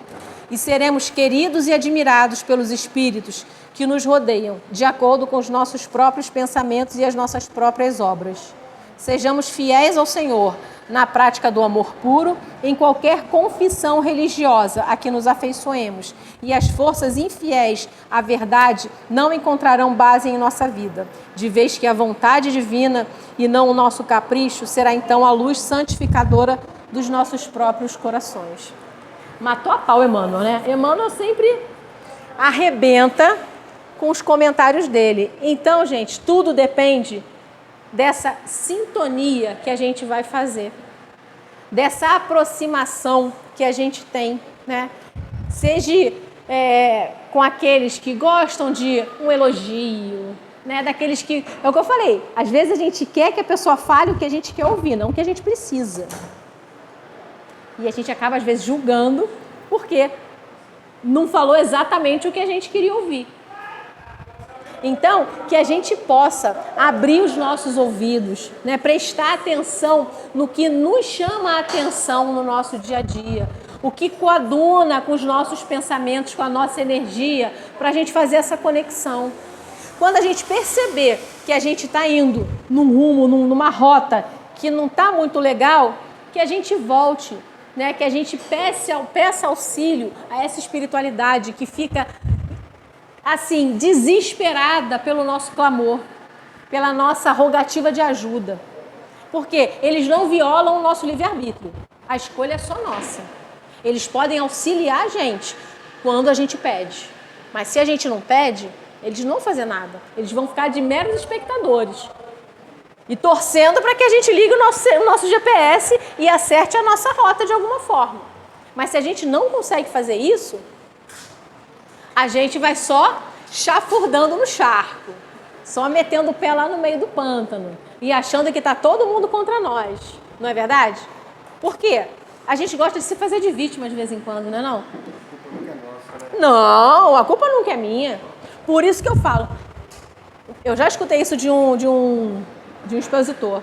E seremos queridos e admirados pelos espíritos que nos rodeiam, de acordo com os nossos próprios pensamentos e as nossas próprias obras. Sejamos fiéis ao Senhor na prática do amor puro, em qualquer confissão religiosa a que nos afeiçoemos, e as forças infiéis à verdade não encontrarão base em nossa vida, de vez que a vontade divina e não o nosso capricho será então a luz santificadora dos nossos próprios corações. Matou a pau Emmanuel, né? Emmanuel sempre arrebenta com os comentários dele. Então, gente, tudo depende dessa sintonia que a gente vai fazer, dessa aproximação que a gente tem, né? Seja com aqueles que gostam de um elogio, né? Daqueles que... É o que eu falei, às vezes a gente quer que a pessoa fale o que a gente quer ouvir, não o que a gente precisa. E a gente acaba, às vezes, julgando porque não falou exatamente o que a gente queria ouvir. Então, que a gente possa abrir os nossos ouvidos, né? Prestar atenção no que nos chama a atenção no nosso dia a dia, o que coaduna com os nossos pensamentos, com a nossa energia, para a gente fazer essa conexão. Quando a gente perceber que a gente está indo num rumo, numa rota que não está muito legal, que a gente volte, né? Que a gente peça auxílio a essa espiritualidade que fica assim, desesperada pelo nosso clamor, pela nossa rogativa de ajuda. Porque eles não violam o nosso livre-arbítrio. A escolha é só nossa. Eles podem auxiliar a gente quando a gente pede. Mas se a gente não pede, eles não vão fazer nada. Eles vão ficar de meros espectadores. E torcendo para que a gente ligue o nosso GPS e acerte a nossa rota de alguma forma. Mas se a gente não consegue fazer isso, a gente vai só chafurdando no charco, só metendo o pé lá no meio do pântano e achando que está todo mundo contra nós, não é verdade? Por quê? A gente gosta de se fazer de vítima de vez em quando, não é não? Não, a culpa nunca é minha. Por isso que eu falo, eu já escutei isso de um expositor.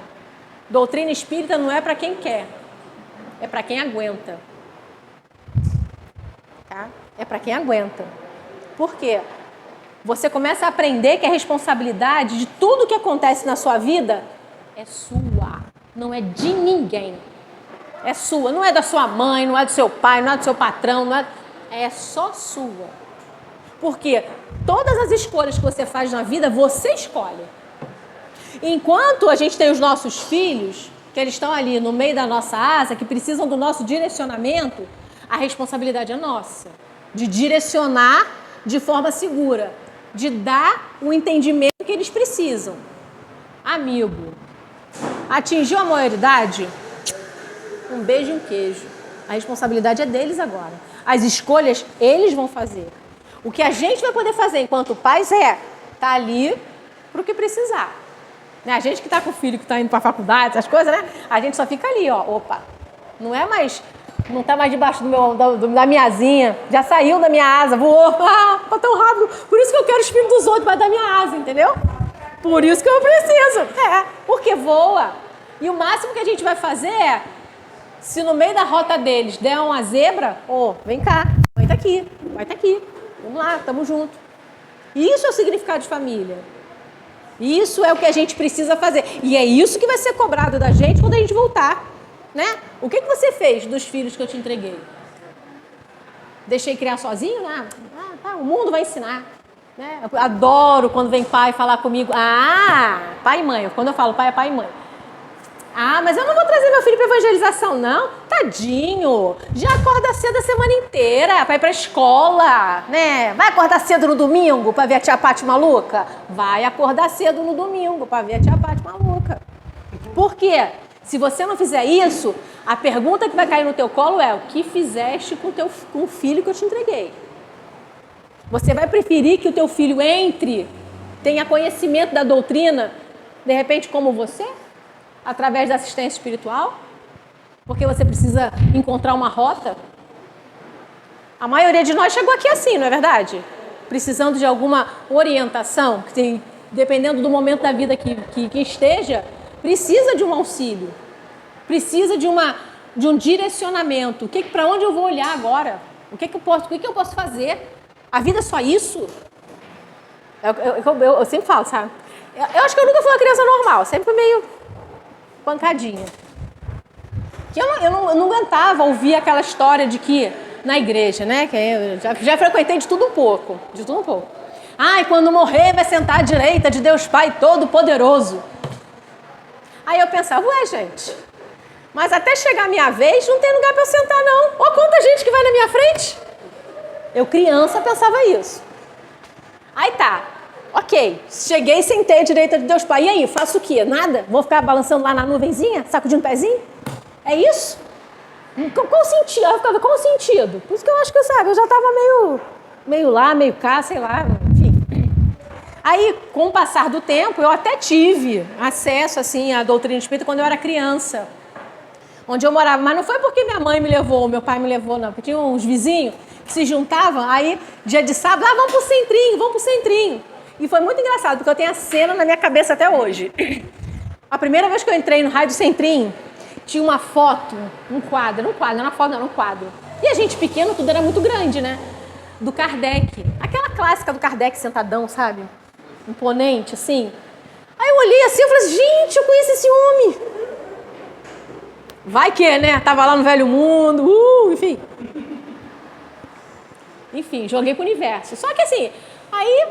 Doutrina espírita não é para quem quer, é para quem aguenta. Tá? É para quem aguenta. Por quê? Você começa a aprender que a responsabilidade de tudo que acontece na sua vida é sua, não é de ninguém. É sua, não é da sua mãe, não é do seu pai, não é do seu patrão, é só sua. Porque todas as escolhas que você faz na vida, você escolhe. Enquanto a gente tem os nossos filhos, que eles estão ali no meio da nossa asa, que precisam do nosso direcionamento, a responsabilidade é nossa, de direcionar de forma segura, de dar o entendimento que eles precisam. Amigo, atingiu a maioridade? Um beijo e um queijo. A responsabilidade é deles agora. As escolhas eles vão fazer. O que a gente vai poder fazer enquanto pais tá ali para o que precisar. Né? A gente que está com o filho que está indo para a faculdade, essas coisas, né? A gente só fica ali, ó. Opa, não está mais debaixo da minha asinha, já saiu da minha asa, voou, tá tão rápido. Por isso que eu quero o espírito dos outros debaixo da minha asa, entendeu? Por isso que eu preciso. Porque voa. E o máximo que a gente vai fazer é, se no meio da rota deles der uma zebra, vem cá, vai estar aqui. Vamos lá, tamo junto. Isso é o significado de família. Isso é o que a gente precisa fazer. E é isso que vai ser cobrado da gente quando a gente voltar. Né? O que você fez dos filhos que eu te entreguei? Deixei criar sozinho? Né? O mundo vai ensinar. Né? Eu adoro quando vem pai falar comigo. Pai e mãe. Quando eu falo pai, é pai e mãe. Mas eu não vou trazer meu filho para evangelização, não. Tadinho. Já acorda cedo a semana inteira para ir para a escola. Né? Vai acordar cedo no domingo para ver a tia Pati maluca? Vai acordar cedo no domingo para ver a tia Pati maluca. Por quê? Se você não fizer isso, a pergunta que vai cair no teu colo é: o que fizeste com o filho que eu te entreguei? Você vai preferir que o teu filho tenha conhecimento da doutrina, de repente como você, através da assistência espiritual? porque você precisa encontrar uma rota. A maioria de nós chegou aqui assim, não é verdade? Precisando de alguma orientação, que dependendo do momento da vida que esteja, precisa de um auxílio, precisa de um direcionamento. Para onde eu vou olhar agora? O que eu posso fazer? A vida é só isso? Eu sempre falo, sabe? Eu acho que eu nunca fui uma criança normal, sempre fui meio pancadinha. Eu não aguentava ouvir aquela história de que na igreja, né? Que eu já frequentei de tudo um pouco. Ai, quando morrer vai sentar à direita de Deus Pai Todo-Poderoso. Aí eu pensava, ué, gente, mas até chegar a minha vez não tem lugar para eu sentar, não. Olha quanta gente que vai na minha frente. Eu, criança, pensava isso. Aí tá, ok, cheguei e sentei à direita de Deus Pai. E aí, faço o quê? Nada? Vou ficar balançando lá na nuvenzinha, sacudindo o pezinho? É isso? Qual sentido? Eu ficava, qual sentido? Por isso que eu acho que, sabe, eu já estava meio lá, meio cá, sei lá, enfim. Aí, com o passar do tempo, eu até tive acesso, assim, à doutrina espírita quando eu era criança, onde eu morava. Mas não foi porque minha mãe me levou, meu pai me levou, não. Porque tinha uns vizinhos que se juntavam, aí, dia de sábado, vamos pro centrinho. E foi muito engraçado, porque eu tenho a cena na minha cabeça até hoje. A primeira vez que eu entrei no raio do centrinho, tinha uma foto, um quadro. E a gente pequeno, tudo era muito grande, né? Do Kardec. Aquela clássica do Kardec sentadão, sabe? Imponente, assim. Aí eu olhei assim e falei assim, gente, eu conheço esse homem. Vai que, né? Tava lá no Velho Mundo, enfim. Enfim, joguei pro universo. Só que assim, aí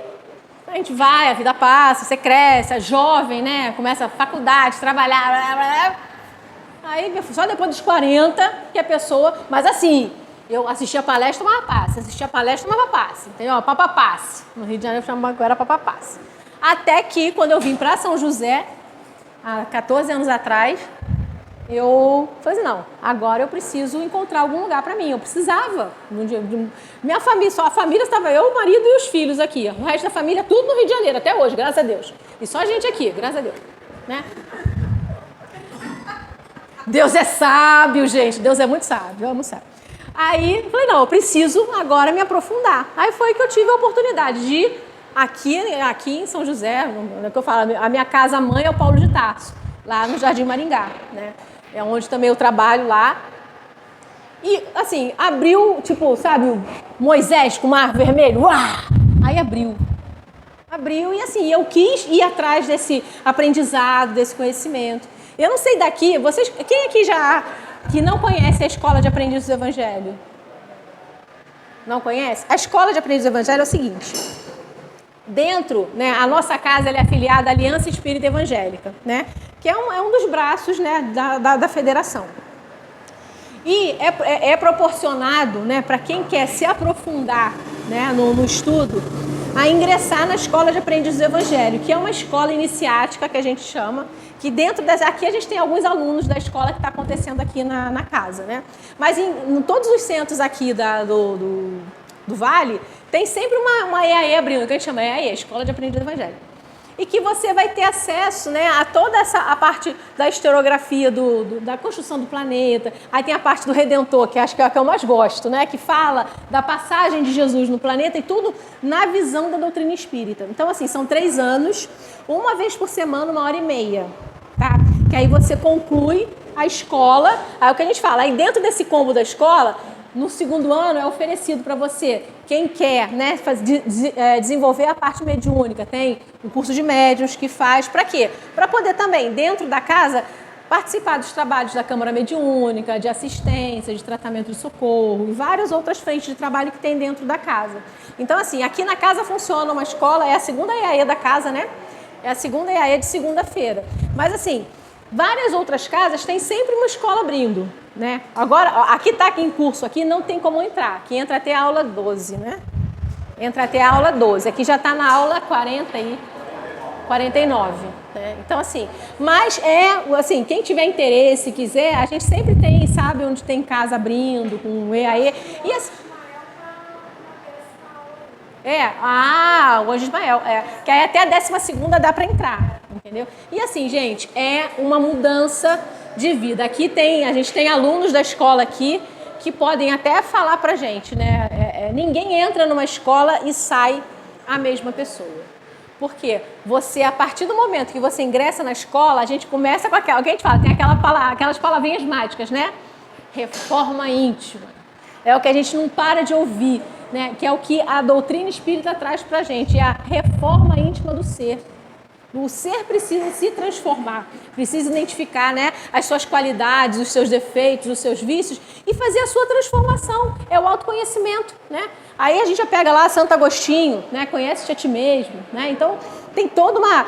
a gente vai, a vida passa, você cresce, é jovem, né? Começa a faculdade, trabalhar, blá, blá, blá. Aí, só depois dos 40 que a pessoa... Mas assim, eu assistia palestra, tomava passe. Entendeu? Papapasse. No Rio de Janeiro era papapasse. Até que, quando eu vim para São José, há 14 anos atrás, eu falei assim, não, agora eu preciso encontrar algum lugar para mim. Eu precisava. Minha família, só a família estava eu, o marido e os filhos aqui. O resto da família, tudo no Rio de Janeiro, até hoje, graças a Deus. E só a gente aqui, graças a Deus. Né? Deus é sábio, gente. Deus é muito sábio, amo sábio. Aí, falei, não, eu preciso agora me aprofundar. Aí foi que eu tive a oportunidade de ir aqui em São José, que eu falo, a minha casa-mãe é o Paulo de Tarso, lá no Jardim Maringá, né? É onde também eu trabalho lá. E, assim, abriu, tipo, sabe, Moisés com o mar vermelho? Uá! Aí abriu e, assim, eu quis ir atrás desse aprendizado, desse conhecimento. Eu não sei daqui, vocês, quem aqui que não conhece a Escola de Aprendizes do Evangelho? Não conhece? A Escola de Aprendizes do Evangelho é o seguinte, dentro, né, a nossa casa ela é afiliada à Aliança Espírita Evangélica, né, que é um dos braços, né, da federação. E é proporcionado, né, para quem quer se aprofundar, né, no estudo, a ingressar na Escola de Aprendizes do Evangelho, que é uma escola iniciática que a gente chama, que dentro aqui a gente tem alguns alunos da escola que está acontecendo aqui na casa, né? Mas em todos os centros aqui do Vale, tem sempre uma EAE abrindo, que a gente chama EAE, Escola de Aprendizes do Evangelho. E que você vai ter acesso, né, a toda a parte da historiografia da construção do planeta. Aí tem a parte do Redentor, que acho que é a que eu mais gosto, né, que fala da passagem de Jesus no planeta e tudo na visão da doutrina espírita. Então, assim, são 3 anos, uma vez por semana, 1h30. Tá? Que aí você conclui a escola, aí o que a gente fala, aí dentro desse combo da escola, no 2º ano é oferecido para você, quem quer, né, desenvolver a parte mediúnica, tem um curso de médiuns que faz, para quê? Para poder também, dentro da casa, participar dos trabalhos da Câmara Mediúnica, de assistência, de tratamento de socorro e várias outras frentes de trabalho que tem dentro da casa. Então, assim, aqui na casa funciona uma escola, é a segunda EAE da casa, né? É a segunda EAE de segunda-feira. Mas, assim, várias outras casas têm sempre uma escola abrindo, né? Agora, aqui está em curso, aqui não tem como entrar. Aqui entra até a aula 12, né? Entra até a aula 12. Aqui já está na aula 49. Né? Então, assim, mas assim, quem tiver interesse, quiser, a gente sempre tem, sabe, onde tem casa abrindo, com EAE. E assim, o Anjo Ismael, que aí até a 12ª dá para entrar. entendeu? E assim, gente, é uma mudança de vida. Aqui a gente tem alunos da escola aqui que podem até falar pra gente, né? Ninguém entra numa escola e sai a mesma pessoa. Porque você, a partir do momento que você ingressa na escola, a gente começa com aquela, o que a gente fala, tem aquelas palavrinhas mágicas, né? Reforma íntima. É o que a gente não para de ouvir, né? Que é o que a doutrina espírita traz pra gente, é a reforma íntima do ser. O ser precisa se transformar, precisa identificar, né, as suas qualidades, os seus defeitos, os seus vícios e fazer a sua transformação. É o autoconhecimento, né? Aí a gente já pega lá Santo Agostinho, né? Conhece-te a ti mesmo, né? Então tem toda uma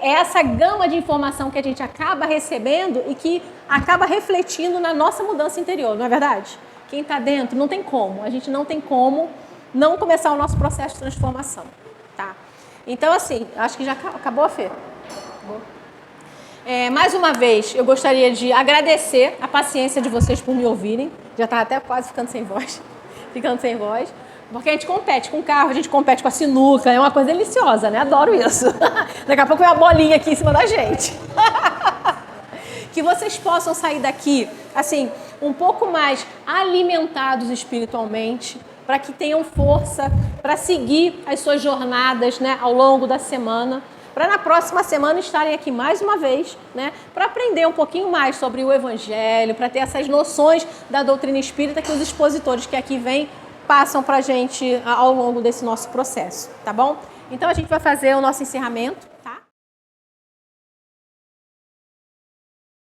essa gama de informação que a gente acaba recebendo e que acaba refletindo na nossa mudança interior, não é verdade? Quem está dentro não tem como, a gente não tem como não começar o nosso processo de transformação, tá? Então, assim, acho que já acabou a Fê. Acabou. Mais uma vez, eu gostaria de agradecer a paciência de vocês por me ouvirem. Já está até quase ficando sem voz. Porque a gente compete com o carro, a gente compete com a sinuca. É uma coisa deliciosa, né? Adoro isso. Daqui a pouco vem uma bolinha aqui em cima da gente. Que vocês possam sair daqui, assim, um pouco mais alimentados espiritualmente, para que tenham força para seguir as suas jornadas, né, ao longo da semana, para na próxima semana estarem aqui mais uma vez, né, para aprender um pouquinho mais sobre o Evangelho, para ter essas noções da doutrina espírita que os expositores que aqui vêm passam para a gente ao longo desse nosso processo, tá bom? Então a gente vai fazer o nosso encerramento.